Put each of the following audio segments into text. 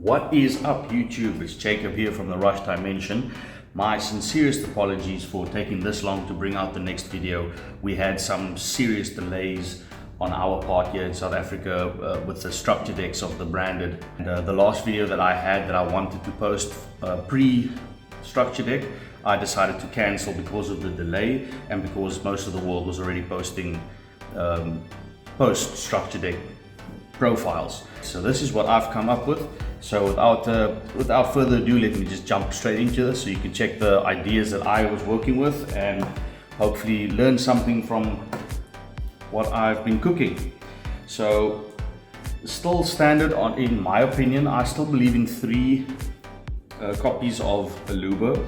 What is up, YouTube? It's Jacob here from the Rush Dimension. My sincerest apologies for taking this long to bring out the next video. We had some serious delays on our part here in South Africa with the structure decks of the branded. And, the last video that I had that I wanted to post pre-structure deck, I decided to cancel because of the delay and because most of the world was already posting post-structure deck profiles. So this is what I've come up with. So without further ado, let me just jump straight into this so you can check the ideas that I was working with and hopefully learn something from what I've been cooking. So still standard in my opinion. I still believe in 3 copies of Aluba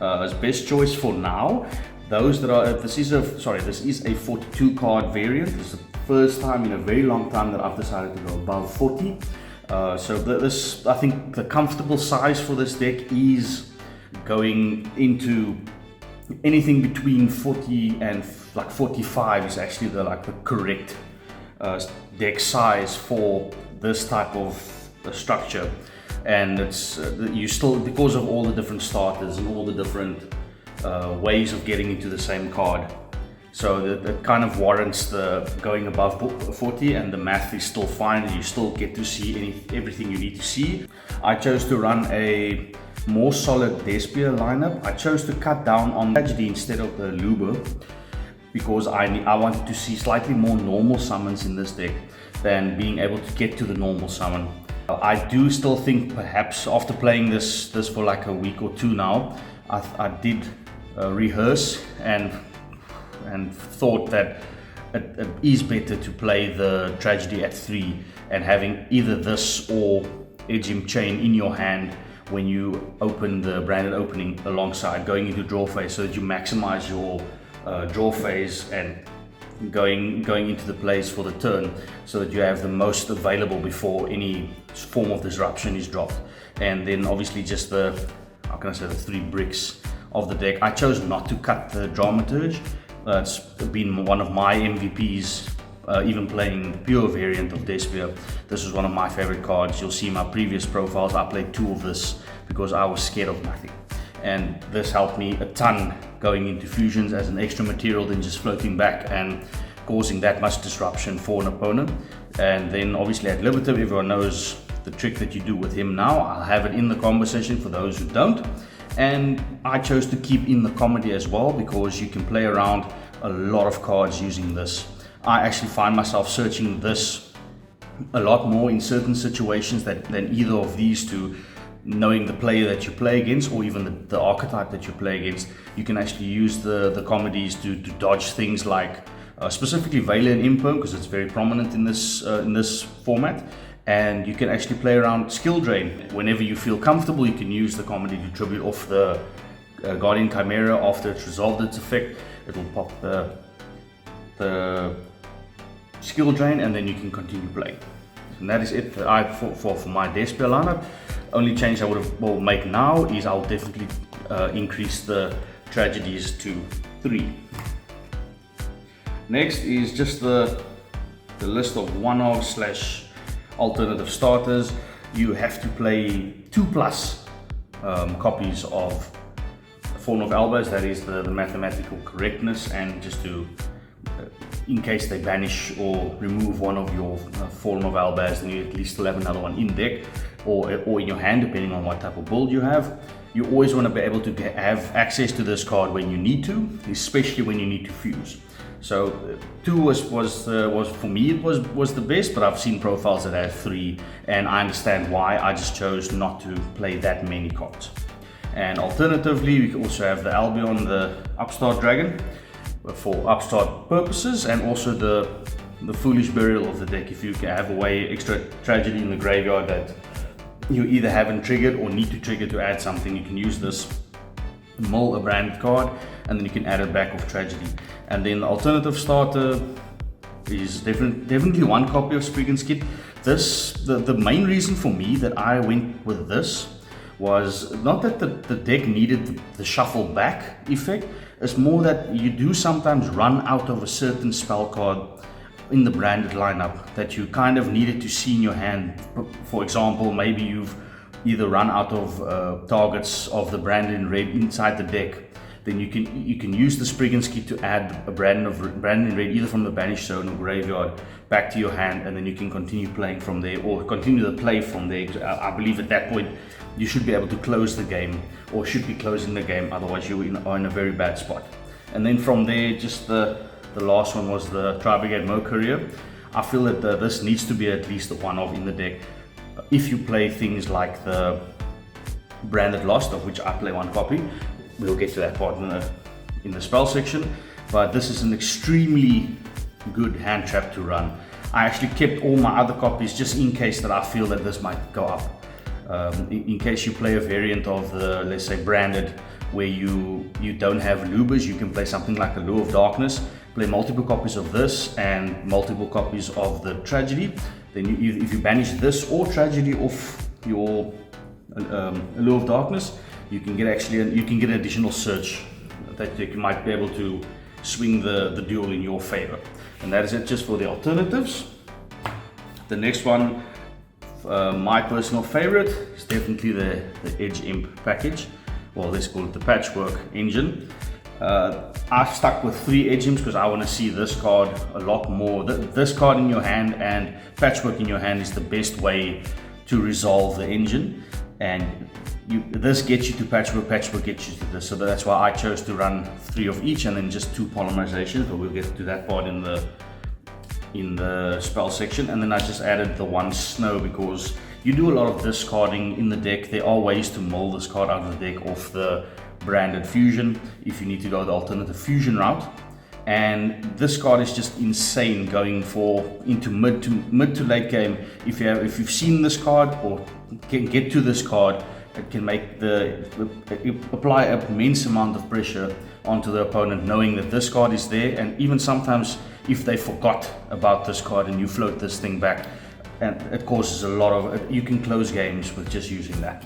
as best choice for now. Those that are this is a 42 card variant. This is the first time in a very long time that I've decided to go above 40. So I think the comfortable size for this deck is going into anything between 40 and like 45 is actually the correct deck size for this type of structure. And it's you still, because of all the different starters and all the different ways of getting into the same card, so that kind of warrants the going above 40, and the math is still fine and you still get to see everything you need to see. I chose to run a more solid Despia lineup. I chose to cut down on tragedy instead of the Luber because I wanted to see slightly more normal summons in this deck than being able to get to the normal summon. I do still think perhaps after playing this for like a week or 2 now, I did rehearse and thought that it is better to play the tragedy at 3 and having either this or Edgim Chain in your hand when you open the branded opening alongside going into draw phase, so that you maximize your draw phase and going into the plays for the turn, so that you have the most available before any form of disruption is dropped. And then obviously just the 3 bricks of the deck. I chose not to cut the dramaturge. It's been one of my MVPs, even playing the pure variant of Despia. This was one of my favorite cards. You'll see my previous profiles, I played 2 of this because I was scared of nothing. And this helped me a ton going into fusions as an extra material than just floating back and causing that much disruption for an opponent. And then obviously at Libertive, everyone knows the trick that you do with him now. I'll have it in the conversation for those who don't. And I chose to keep in the comedy as well because you can play around a lot of cards using this. I actually find myself searching this a lot more in certain situations than either of these two. Knowing the player that you play against, or even the archetype that you play against, you can actually use the comedies to dodge things like specifically Vela and Impo, because it's very prominent in this format. And you can actually play around skill drain. Whenever you feel comfortable, you can use the comedy to tribute off the Guardian Chimera. After it's resolved its effect, it will pop the skill drain, and then you can continue playing. And that is it for my Despia lineup. Only change I will make now is I'll definitely increase the tragedies to 3. Next is just the list of one-off / alternative starters. You have to play 2+ copies of Form of Albas. That is the mathematical correctness, and just to in case they banish or remove one of your Form of Albas, then you at least still have another one in deck or in your hand, depending on what type of build you have. You always want to be able to have access to this card when you need to, especially when you need to fuse. So 2 was for me, it was the best, but I've seen profiles that have 3, and I understand why. I just chose not to play that many cards. And alternatively, we can also have the Albion, the Upstart Dragon, for upstart purposes, and also the Foolish Burial of the deck. If you have a way extra tragedy in the graveyard that you either haven't triggered or need to trigger to add something, you can use this, mull a branded card, and then you can add it back of tragedy. And then the alternative starter is definitely 1 copy of Spriggan's Kit. The main reason for me that I went with this was not that the deck needed the shuffle back effect. It's more that you do sometimes run out of a certain spell card in the branded lineup that you kind of needed to see in your hand. For example, maybe you've either run out of targets of the Branded in Red inside the deck, then you can use the Sprigganski to add a Branded in Red either from the Banished Zone or Graveyard back to your hand, and then you can continue playing from there, or continue the play from there. I believe at that point you should be able to close the game, or should be closing the game, otherwise you are in a very bad spot. And then from there, just the last one was the Tri-Brigade Mo Courier. I feel that this needs to be at least one of in the deck. If you play things like the Branded Lost, of which I play one copy, we'll get to that part in the spell section, but this is an extremely good hand trap to run. I actually kept all my other copies just in case that I feel that this might go up. In case you play a variant of the, let's say, Branded, where you don't have Lubers, you can play something like a Lure of Darkness, play multiple copies of this and multiple copies of the Tragedy. Then if you banish this or Tragedy off your Lure of Darkness, you can get an additional search that you might be able to swing the duel in your favor. And that is it just for the alternatives. The next one, my personal favorite, is definitely the Edge Imp package. Well, let's call it the Patchwork Engine. I've stuck with 3 Edge Imps because I want to see this card a lot more. This card in your hand and Patchwork in your hand is the best way to resolve the engine. And this gets you to Patchwork, Patchwork gets you to this. So that's why I chose to run 3 of each and then just 2 polymerizations, but we'll get to that part in the spell section. And then I just added the 1 Snow because you do a lot of discarding in the deck. There are ways to mull this card out of the deck off the Branded Fusion if you need to go the alternative Fusion route. And this card is just insane going into mid to late game. If you've seen this card or can get to this card, it can apply an immense amount of pressure onto the opponent, knowing that this card is there. And even sometimes if they forgot about this card and you float this thing back, and it causes a lot of, you can close games with just using that.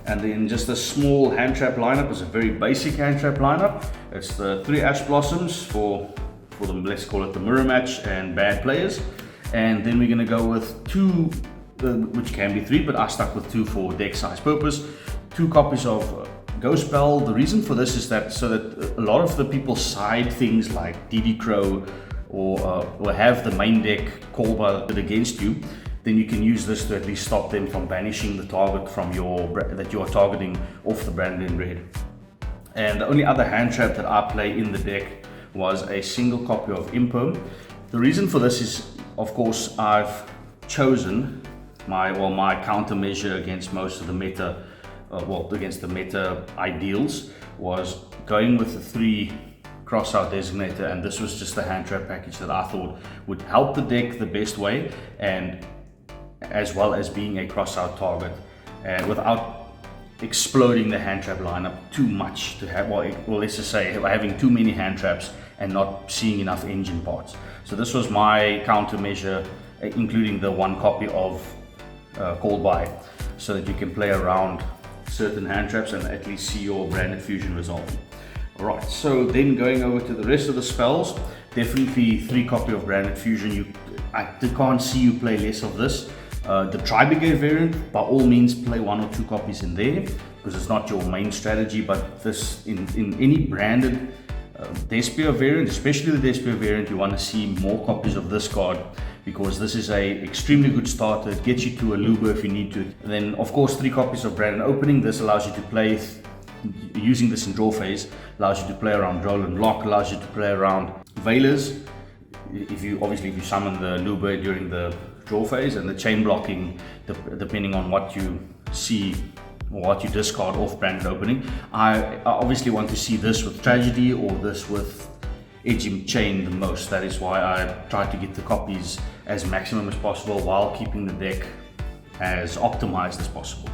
And then just a small hand trap lineup is a very basic hand trap lineup. It's the 3 Ash Blossoms for the, let's call it the mirror match and bad players. And then we're gonna go with 2, which can be 3, but I stuck with 2 for deck size purpose. 2 copies of Ghost Bell. The reason for this is that so that a lot of the people side things like DD Crow or have the main deck called by it against you, then you can use this to at least stop them from banishing the target from that you are targeting off the Branded in Red. And the only other hand trap that I play in the deck was a single copy of Imperm. The reason for this is, of course, I've chosen my countermeasure against most of the meta, against the meta ideals, was going with the 3 Crossout Designator, and this was just the hand trap package that I thought would help the deck the best way, and as well as being a crossout target, and without exploding the hand trap lineup too much to have, let's just say having too many hand traps and not seeing enough engine parts. So this was my countermeasure, including the 1 copy of Called By, so that you can play around certain hand traps and at least see your Branded Fusion resolve. Alright, so then going over to the rest of the spells, definitely 3 copy of Branded Fusion. I can't see you play less of this. The Tri-Brigade variant, by all means play 1 or 2 copies in there, because it's not your main strategy, but this in any Branded Despia variant, especially the Despia variant, you want to see more copies of this card, because this is a extremely good starter. It gets you to a Luber if you need to. And then of course 3 copies of Branded Opening. This allows you to play, using this in draw phase, allows you to play around Droll and Lock, allows you to play around Veilers. If you summon the Luber during the draw phase, and the chain blocking, depending on what you see or what you discard off Branded Opening. I obviously want to see this with Tragedy or this with Edge Imp Chain the most. That is why I try to get the copies as maximum as possible while keeping the deck as optimized as possible.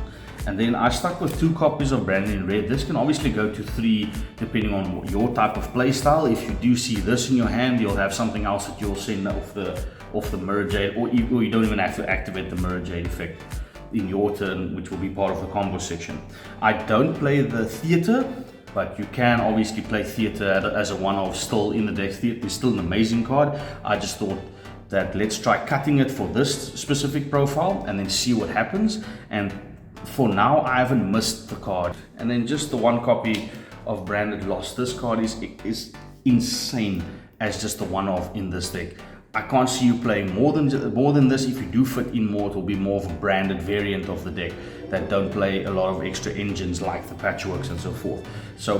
And then I stuck with 2 copies of Branded in Red. This can obviously go to 3 depending on your type of play style. If you do see this in your hand, you'll have something else that you'll send off the Mirror Jade, or you don't even have to activate the Mirror Jade effect in your turn, which will be part of the combo section. I don't play the Theater, but you can obviously play Theater as a one-off still in the deck. Theater is still an amazing card. I just thought that let's try cutting it for this specific profile and then see what happens. And for now, I haven't missed the card. And then just the one copy of Branded Lost. This card is insane as just the one-off in this deck. I can't see you playing more than this. If you do fit in more, it will be more of a branded variant of the deck that don't play a lot of extra engines like the Patchworks and so forth. So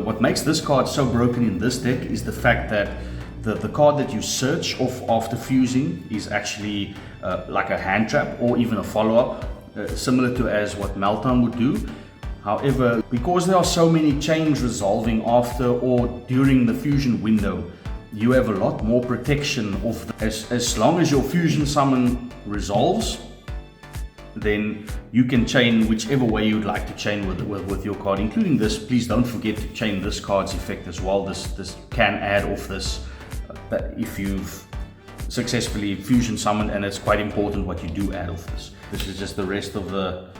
what makes this card so broken in this deck is the fact that the card that you search off after fusing is actually like a hand trap or even a follow-up, similar to as what Meltdown would do. However, because there are so many chains resolving after or during the fusion window, you have a lot more protection of as long as your fusion summon resolves, then you can chain whichever way you'd like to chain with your card, including this. Please don't forget to chain this card's effect as well. This can add off this if you've successfully fusion summoned, and it's quite important what you do add off this. This is just the rest of the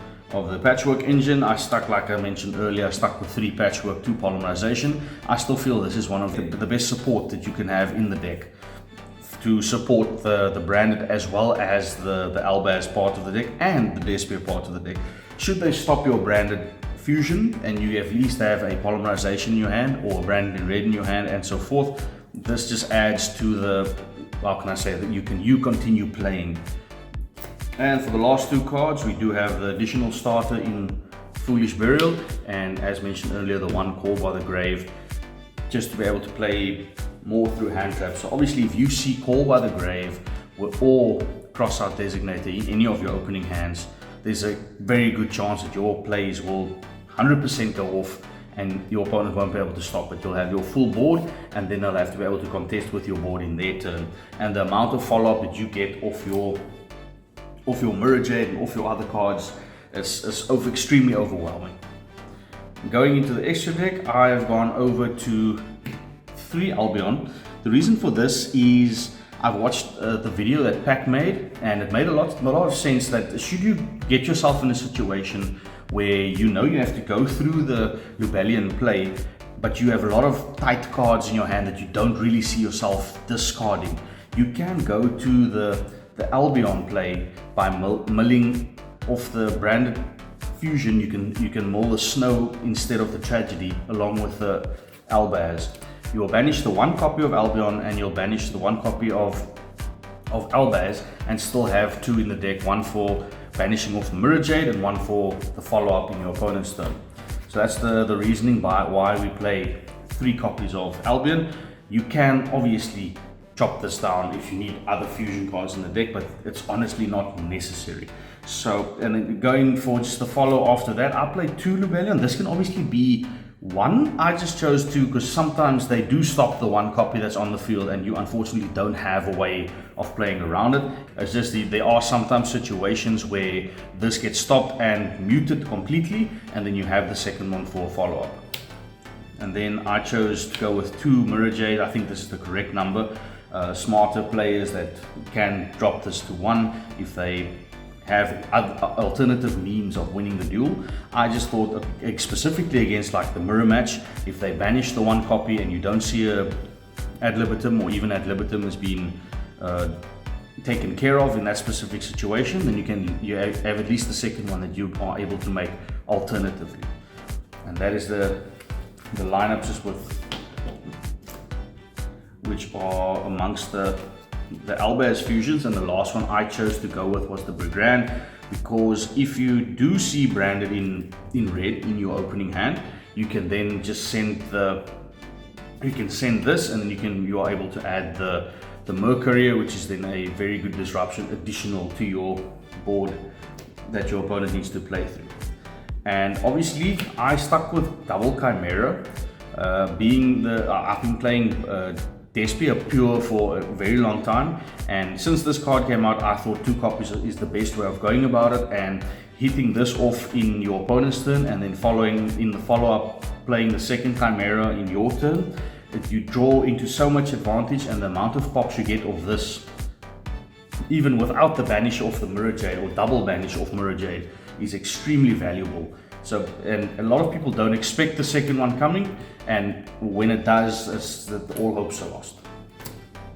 Patchwork Engine. I stuck, like I mentioned earlier, I stuck with 3 Patchwork, 2 Polymerization. I still feel this is one of the best support that you can have in the deck to support the Branded as well as the Albaz part of the deck and the Despia part of the deck. Should they stop your Branded fusion and you at least have a Polymerization in your hand or a Branded in red in your hand and so forth, this just adds to the, how can I say, that you continue playing. And for the last 2 cards, we do have the additional starter in Foolish Burial, and as mentioned earlier, the one Call by the Grave, just to be able to play more through hand traps. So obviously, if you see Call by the Grave or Crossout Designator in any of your opening hands, there's a very good chance that your plays will 100% go off and your opponent won't be able to stop it. You'll have your full board, and then they'll have to be able to contest with your board in their turn. And the amount of follow-up that you get off your Mirror Jade and off your other cards is extremely overwhelming. Going into the extra deck, I have gone over to 3 Albion. The reason for this is I've watched the video that Pack made, and it made a lot of sense that should you get yourself in a situation where you know you have to go through the Lubellian play, but you have a lot of tight cards in your hand that you don't really see yourself discarding, you can go to the Albion play by milling off the Branded fusion. You can mill the Snow instead of the Tragedy along with the Albaz. You'll banish the 1 copy of Albion and you'll banish the 1 copy of Albaz and still have 2 in the deck, 1 for banishing off the Mirror Jade and 1 for the follow-up in your opponent's turn. So that's the reasoning by why we play 3 copies of Albion. You can obviously chop this down if you need other fusion cards in the deck, but it's honestly not necessary. So, and then going for just the follow after that, I played 2 Lubellion. This can obviously be 1. I just chose 2 because sometimes they do stop the 1 copy that's on the field and you unfortunately don't have a way of playing around it. It's just there are sometimes situations where this gets stopped and muted completely, and then you have the second one for a follow-up. And then I chose to go with 2 Mirror Jade. I think this is the correct number. Smarter players that can drop this to 1 if they have alternative means of winning the duel. I just thought specifically against like the mirror match, if they banish the 1 copy and you don't see a ad libitum or even ad libitum has been taken care of in that specific situation, then you have at least the second one that you are able to make alternatively. And that is the lineup just with which are amongst the Albaz fusions. And the last one I chose to go with was the Brigand, because if you do see Branded in red in your opening hand, you can then just send this, and then you are able to add the Mercourier, which is then a very good disruption additional to your board that your opponent needs to play through. And obviously I stuck with double Chimera, I've been playing Despia pure for a very long time, and since this card came out, I thought 2 copies is the best way of going about it, and hitting this off in your opponent's turn and then following in the follow-up playing the second Chimera in your turn, that you draw into so much advantage, and the amount of pops you get of this, even without the banish off the Mirror Jade or double banish off Mirror Jade, is extremely valuable. So, and a lot of people don't expect the second one coming, and when it does, all hopes are lost.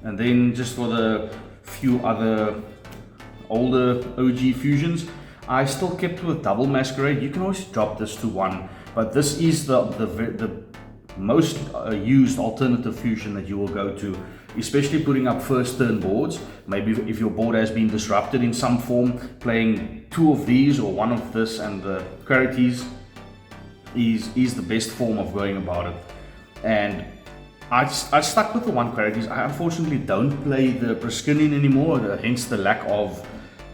And then just for the few other older OG fusions. I still kept with double masquerade. You can always drop this to 1, but this is the most used alternative fusion that you will go to, especially putting up first turn boards. Maybe if your board has been disrupted in some form, playing 2 of these or 1 of this and the Quarities is the best form of going about it. And I stuck with the 1 Quarities. I unfortunately don't play the Praskinian anymore, hence the lack of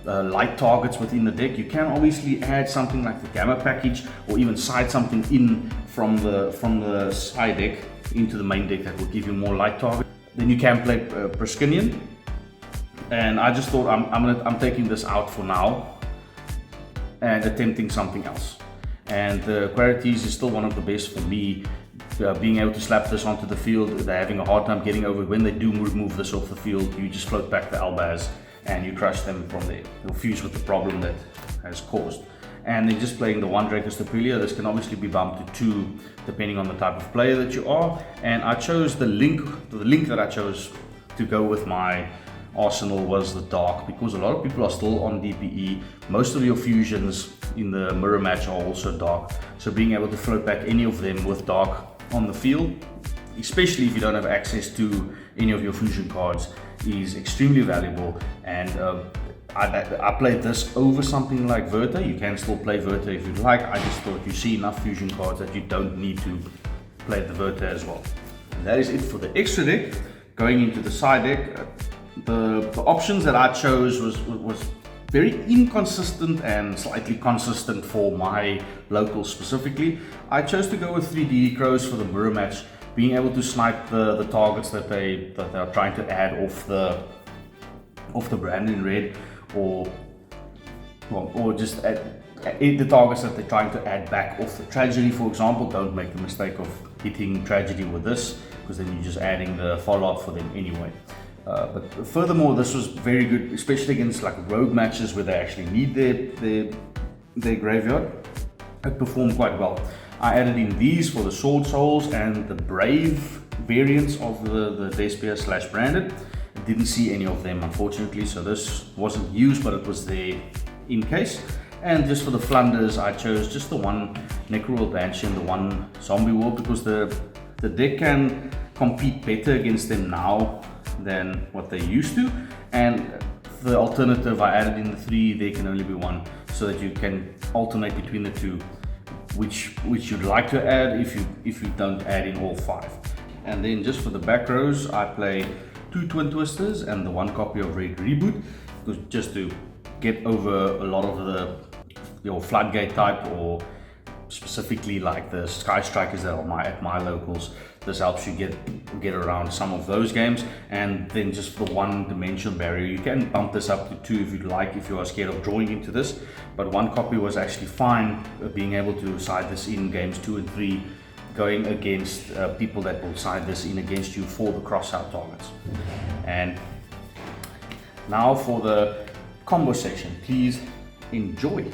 light targets within the deck. You can obviously add something like the Gamma package, or even side something in from the side deck into the main deck that will give you more light targets. Then you can play Praskinian, and I just thought I'm taking this out for now and attempting something else. And the Quarities is still one of the best for me. Being able to slap this onto the field, they're having a hard time getting over it. When they do remove this off the field, you just float back the Albaz and you crush them from there. You'll fuse with the problem that has caused. And then just playing the 1 Draco's Tapilia, this can obviously be bumped to 2 depending on the type of player that you are. And I chose the link that I chose to go with my arsenal was the dark, because a lot of people are still on DPE. Most of your fusions in the mirror match are also dark, so being able to float back any of them with dark on the field, especially if you don't have access to any of your fusion cards, is extremely valuable. And I played this over something like Verta. You can still play Verta if you'd like. I just thought you see enough fusion cards that you don't need to play the Verta as well. And that is it for the extra deck. Going into the side deck, the options that I chose was very inconsistent and slightly consistent for my locals specifically. I chose to go with 3 DD Crows for the mirror match, being able to snipe the targets that they are trying to add off the brand in red, or just the targets that they're trying to add back off the tragedy, for example. Don't make the mistake of hitting tragedy with this, because then you're just adding the follow-up for them anyway. But furthermore, this was very good, especially against like rogue matches where they actually need their graveyard. It performed quite well. I added in these for the Sword Souls and the Brave variants of the Despia / Branded. I didn't see any of them, unfortunately, so this wasn't used, but it was there in case. And just for the Flunders, I chose just the 1 Necrowall Banshee and the 1 Zombie War, because the deck can compete better against them now than what they used to. And the alternative, I added in the 3, there can only be 1, so that you can alternate between the 2, which you'd like to add if you don't add in all 5. And then just for the back rows, I play 2 Twin Twisters and the 1 copy of Red Reboot, because just to get over a lot of your Floodgate type, or specifically like the Sky Strikers that are at my locals. This helps you get around some of those games. And then just for 1 Dimensional Barrier, you can bump this up to 2 if you'd like, if you are scared of drawing into this. But 1 copy was actually fine, being able to side this in games 2 and 3, going against people that will side this in against you for the cross-out targets. And now for the combo section, please enjoy.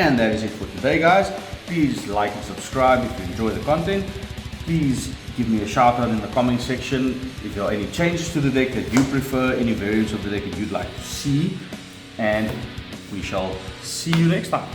And that is it for today, guys. Please like and subscribe if you enjoy the content. Please give me a shout out in the comment section if there are any changes to the deck that you prefer, any variants of the deck that you'd like to see, and we shall see you next time.